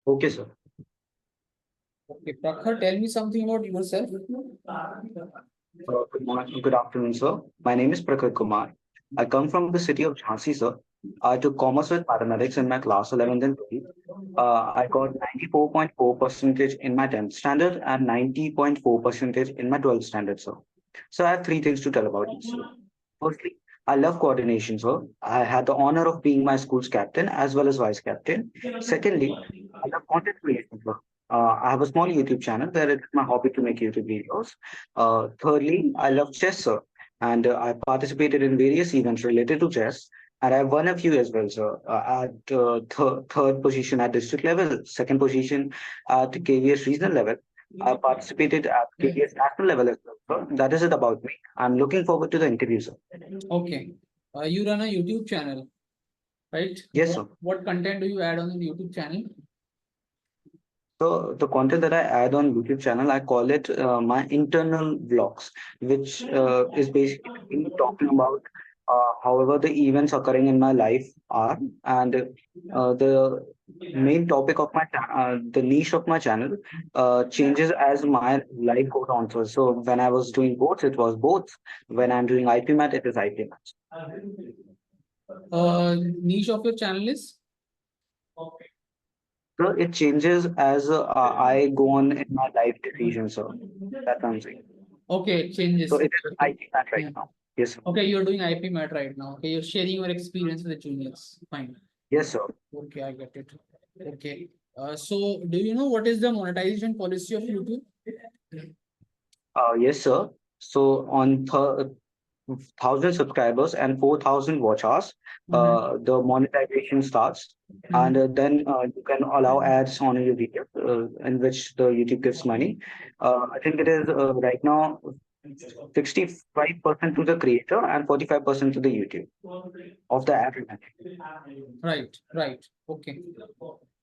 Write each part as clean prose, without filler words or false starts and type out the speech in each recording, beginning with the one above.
Okay, sir. Okay, Prakhar, tell me something about yourself. Good morning, good afternoon, sir. My name is Prakhar Kumar. I come from the city of Jhansi, sir. I took commerce with mathematics in my class 11th and 12th. I got 94.4 percentage in my 10th standard and 90.4 percentage in my 12th standard, sir. So I have three things to tell about this, sir. Firstly, I love coordination, sir. I had the honor of being my school's captain as well as vice captain. Secondly, I love content creation, sir. I have a small YouTube channel where it's my hobby to make YouTube videos. Thirdly, I love chess, sir, and I participated in various events related to chess, and I won a few as well, sir. At third position at district level, second position at KVS regional level. I participated at KVS national level as well, sir. That is it about me. I'm looking forward to the interview, sir. Okay. You run a YouTube channel, right? Yes, sir. What content do you add on the YouTube channel? So the content that I add on YouTube channel, I call it my internal vlogs, which is basically talking about however the events occurring in my life are, and the main topic of the niche of my channel changes as my life goes on. So when I was doing both, it was both. When I'm doing IPMAT, it is IPMAT. Niche of your channel is? So it changes as I go on in my life decisions. So that's what I'm saying. Okay, it changes. So it is IPMAT right Yeah. now. Yes, sir. Okay, you're doing IPMAT right now. Okay, you're sharing your experience with the juniors. Fine. Yes, sir. Okay, I get it. Okay. So do you know what is the monetization policy of YouTube? Yes, sir. So on 1,000 subscribers and 4,000 watch hours, the monetization starts, and then you can allow ads on your video, in which the YouTube gives money. I think it is right now 65% to the creator and 45% to the YouTube of the ad revenue. Right, right. Okay.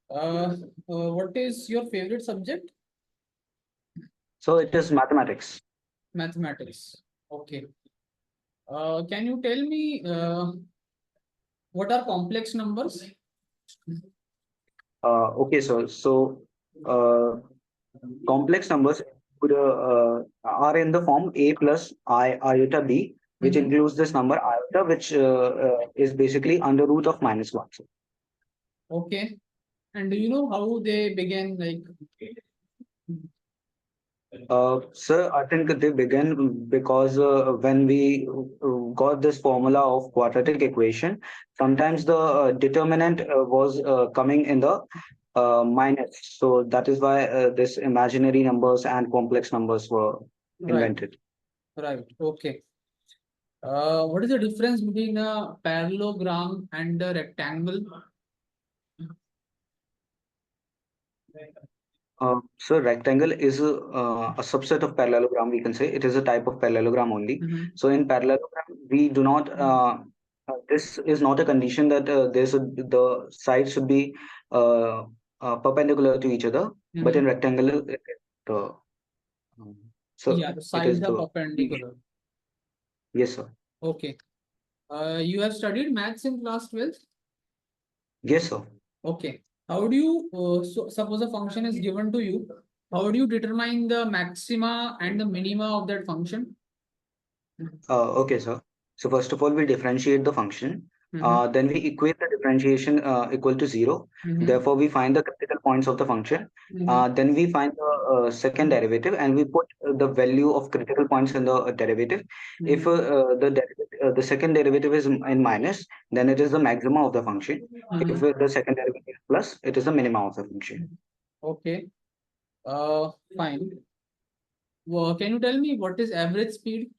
What is your favorite subject? So it is mathematics. Mathematics. Okay. Can you tell me what are complex numbers? Okay, so uh, complex numbers are in the form a plus I iota b, which includes this number iota, which is basically under root of -1. Okay. And do you know how they began? Like, Sir, I think they began because when we got this formula of quadratic equation, sometimes the determinant was coming in the minus. So that is why this imaginary numbers and complex numbers were invented. right. Okay. What is the difference between a parallelogram and a rectangle? So rectangle is a subset of parallelogram. We can say it is a type of parallelogram only. So in parallelogram, we do not. This is not a condition that the sides should be perpendicular to each other. But in rectangle, the so Yeah, the it is sides are the perpendicular. yes, sir. Okay. You have studied maths in class 12th? Yes, sir. Okay. How do you, so suppose a function is given to you, how do you determine the maxima and the minima of that function? Okay, sir. So first of all, we differentiate the function. Then we equate the differentiation equal to 0. Therefore, we find the critical points of the function. Then we find the second derivative and we put the value of critical points in the derivative. If the second derivative is in minus, then it is the maximum of the function. If the second derivative is plus, it is the minimum of the function. Okay. Fine. Well, can you tell me what is average speed?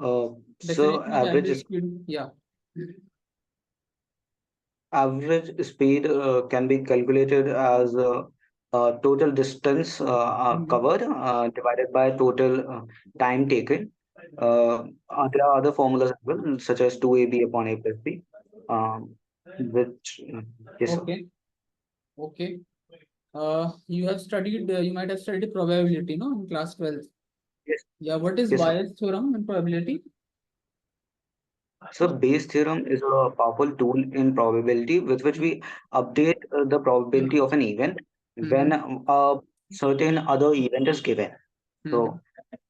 So Definition of average speed. Yeah. average speed can be calculated as total distance covered divided by total time taken. There are other formulas as well, such as 2ab upon a plus b, which, yes, sir. Okay. Okay. You have studied, you might have studied probability, no, in class 12. Yes, Yeah, what is yes, sir. Bayes theorem in probability? So Bayes theorem is a powerful tool in probability with which we update the probability of an event when a certain other event is given. So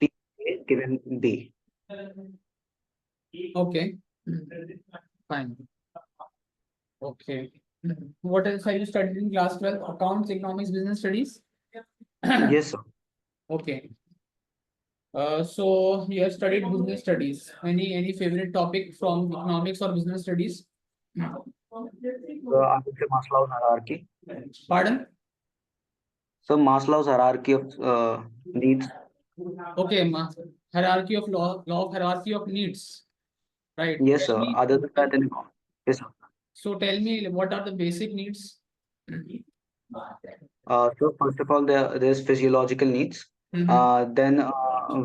P A given B. Okay, fine. Okay. What else have you studied in class 12? Accounts, economics, business studies? Yes, sir. Okay. So you have studied business studies. Any favorite topic from economics or business studies? I would say Maslow's hierarchy. Pardon? So Maslow's hierarchy of needs. Okay, hierarchy of law of hierarchy of needs. Right. Yes, Tell sir. me, Other than that, then yes, sir. so tell me what are the basic needs? So first of all, there's physiological needs. Mhm. Then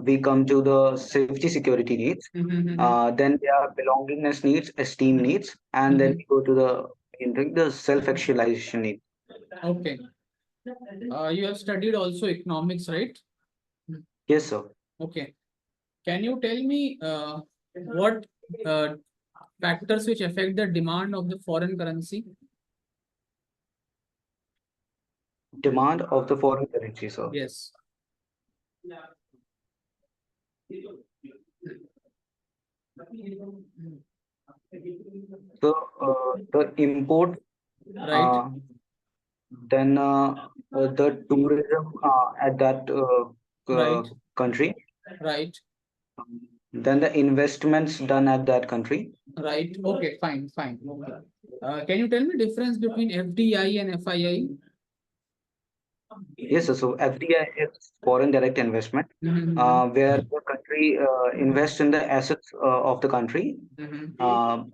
we come to the safety security needs. Mhm. Then there are belongingness needs, esteem needs, and then Mhm. we go to the self-actualization needs. Okay. You have studied also economics, right? Yes, sir. Okay. Can you tell me what uh, factors which affect the demand of the foreign currency? Demand of the foreign currency, sir. Yes. So the import, Right. uh, then the tourism at that Right. country, Right. then the investments done at that country. Right. Okay. Fine. Fine. Okay. Can you tell me difference between FDI and FII? Yes, sir. So FDI is foreign direct investment, Mhm. where the country invests in the assets of the country, Mhm.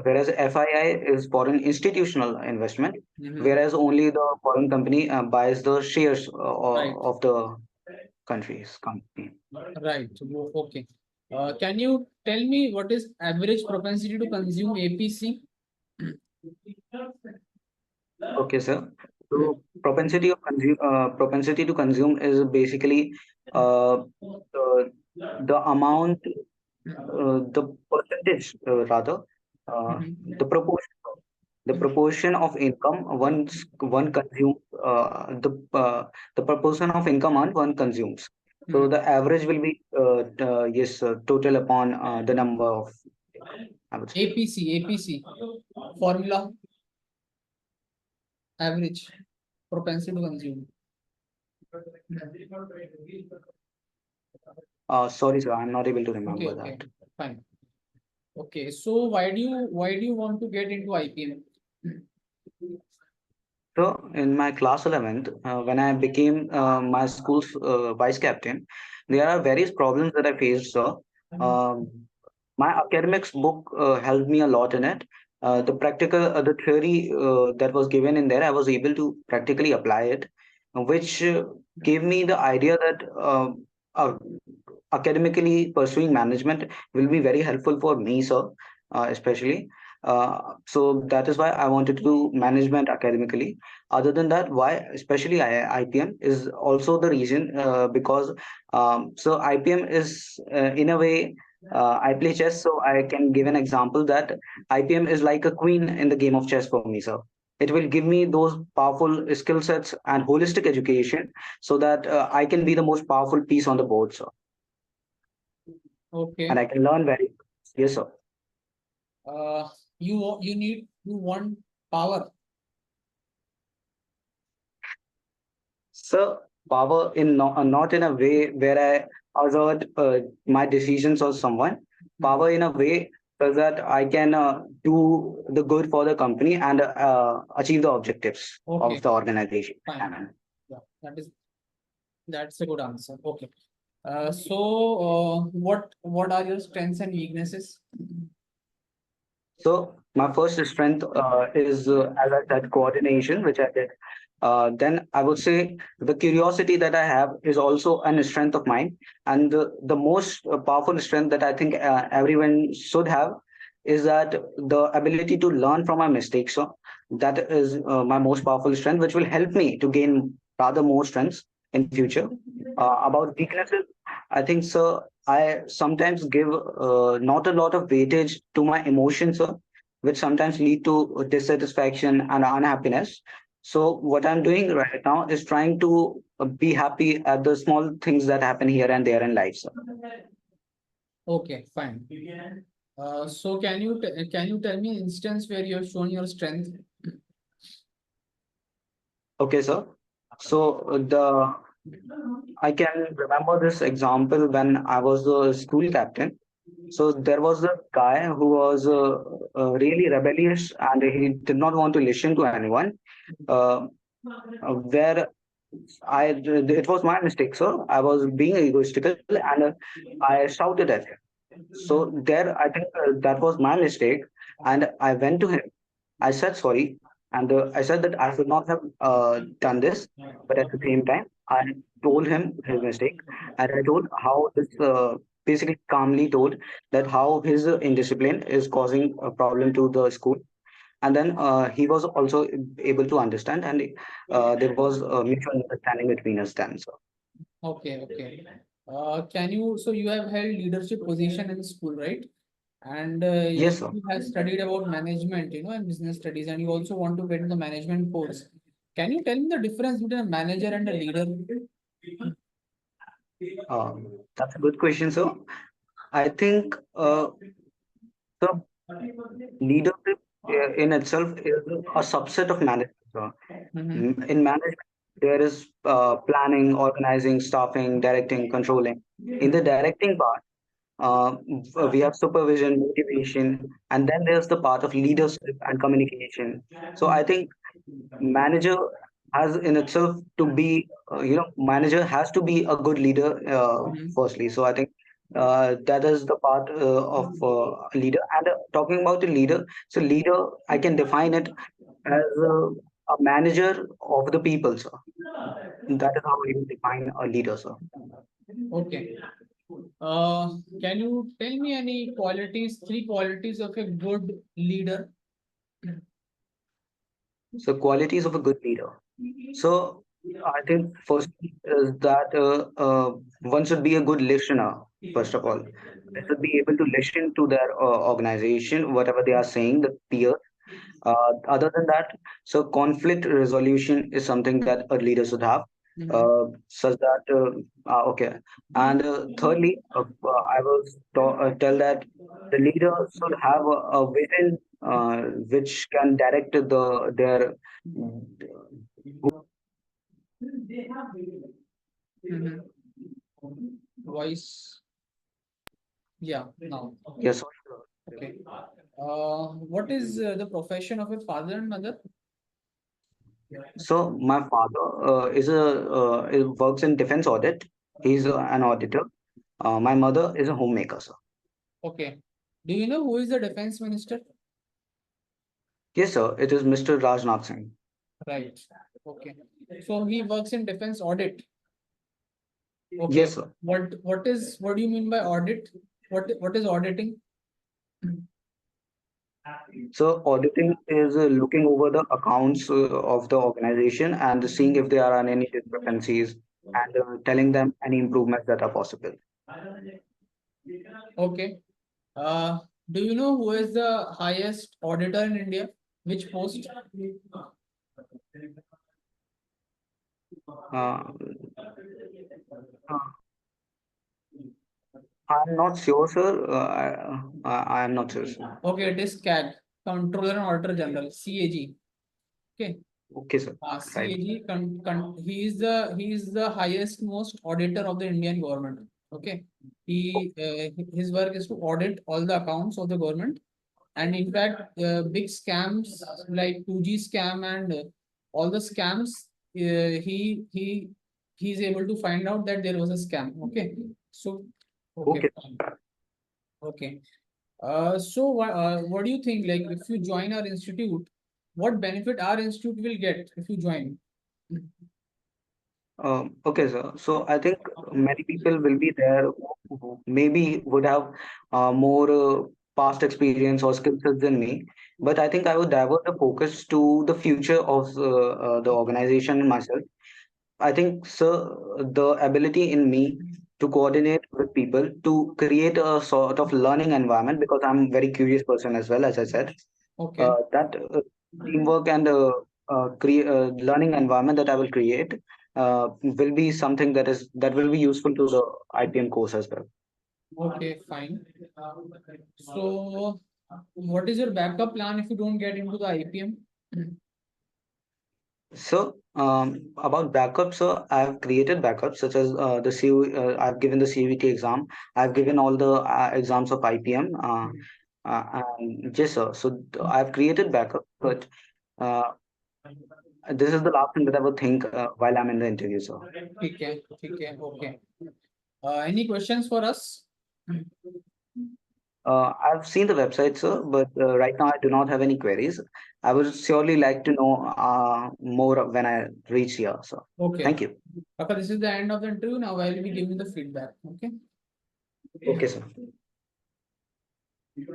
whereas FII is foreign institutional investment, Mhm. whereas only the foreign company buys the shares Right. of the country's company. Right. Okay. Can you tell me what is average propensity to consume APC? Okay, sir. So propensity to consume is basically the amount, the percentage rather, the proportion. The proportion of income once one consumes, the proportion of income on one consumes. So the average will be yes, total upon the number of income, I would say. APC formula average propensity to consume. Sorry, sir, I'm not able to Okay, remember okay, that. fine. Okay, so why do you want to get into IPM? So in my class 11th, when I became my school's vice captain, there are various problems that I faced, sir. Um, my academics book helped me a lot in it. The theory that was given in there, I was able to practically apply it, which gave me the idea that uh, academically pursuing management will be very helpful for me, sir, especially. So that is why I wanted to do management academically. Other than that, why especially IPM is also the reason because so IPM is in a way I play chess, so I can give an example that IPM is like a queen in the game of chess for me, sir. It will give me those powerful skill sets and holistic education so that I can be the most powerful piece on the board, sir, and Okay, I can learn very. Yes, sir. uh, you want power. So power in not in a way where I assert my decisions on someone. Power in a way so that I can do the good for the company and achieve the objectives of Okay, the organization. fine. Yeah, that's a good answer. Okay. What are your strengths and weaknesses? So my first strength is, as I said, coordination, which I did. Then I would say the curiosity that I have is also an strength of mine, and the most powerful strength that I think everyone should have is that the ability to learn from my mistakes. So that is my most powerful strength, which will help me to gain rather more strengths in future. About weaknesses, I think so. I sometimes give not a lot of weightage to my emotions, sir, which sometimes lead to dissatisfaction and unhappiness. So what I'm doing right now is trying to be happy at the small things that happen here and there in life, sir. Okay, fine. So can you tell me an instance where you have shown your strength? Okay, sir. So the I can remember this example when I was the school captain. So there was a guy who was really rebellious and he did not want to listen to anyone. Uh, where it was my mistake, sir. I was being egoistical and I shouted at him. So there, I think that was my mistake, and I went to him. I said sorry, and I said that I should not have done this, but at the same time, I told him his mistake, and I told how this basically calmly told that how his indiscipline is causing a problem to the school, and then he was also able to understand, and there was a mutual understanding between us then. So Okay, okay. Can you, so you have held leadership position in school, right? And yes, you sir. have studied about management, and business studies, and you also want to get in the management course. Can you tell me the difference between a manager and a leader? That's a good question, sir. I think the leadership in itself is a subset of management, sir. Mhm. In management, there is planning, organizing, staffing, directing, controlling. In the directing part, we have supervision, motivation, and then there's the part of leadership and communication. So I think manager has in itself to be, manager has to be a good leader Mhm. firstly. So I think that is the part of a leader. And talking about a leader, so leader, I can define it as a manager of the people, sir. That is how I would define a leader, sir. Okay. Can you tell me any qualities, three qualities of a good leader? So qualities of a good leader. So I think first is that one should be a good listener. First of all, they should be able to listen to their organization, whatever they are saying, the peer. Other than that, so conflict resolution is something that a leader should have, Mhm. such that okay. And thirdly, I will tell that the leader should have a vision which can direct their Mhm. Voice. Yeah, now. yes. Okay. What is the profession of a father and mother? So my father works in defense audit. He's an auditor. My mother is a homemaker, sir. Okay. Do you know who is the defense minister? Yes, sir. It is Mr. Rajnath Singh. Right. Okay. So he works in defense audit. Okay. Yes, sir. What do you mean by audit? What is auditing? So auditing is looking over the accounts of the organization and seeing if there are any discrepancies and telling them any improvements that are possible. Okay. Uh, do you know who is the highest auditor in India? Which post? Uh, uh, I'm not sure, sir. I am not sure, sir. Okay, it is CAG, Controller and Auditor General, CAG. Okay. Okay, sir. Right. CAG, he is the highest most auditor of the Indian government. Okay. His work is to audit all the accounts of the government, and in fact, big scams like 2G scam and all the scams, he's able to find out that there was a scam. Okay. So okay, Okay. fine. Okay. What do you think? Like, if you join our institute, what benefit our institute will get if you join? Okay, sir. So I think many people will be there who maybe would have more past experience or skill sets than me. But I think I would divert the focus to the future of the organization and myself. I think, sir, the ability in me to coordinate with people to create a sort of learning environment, because I'm a very curious person as well, as I said. Okay. That teamwork and learning environment that I will create will be something that will be useful to the IPM course as well. Okay, fine. So, what is your backup plan if you don't get into the IPM? So, about backups, so I've created backups such as the CU, I've given the CUET exam. I've given all the exams of IPM. And yes, sir. So I've created backup, but uh, this is the last thing that I would think while I'm in the interview, sir. Okay, okay. Any questions for us? I've seen the website, sir, but right now I do not have any queries. I would surely like to know more when I reach here, sir. Okay. Thank you. Papa, this is the end of the interview. Now I will be giving the feedback. Okay. Okay, sir.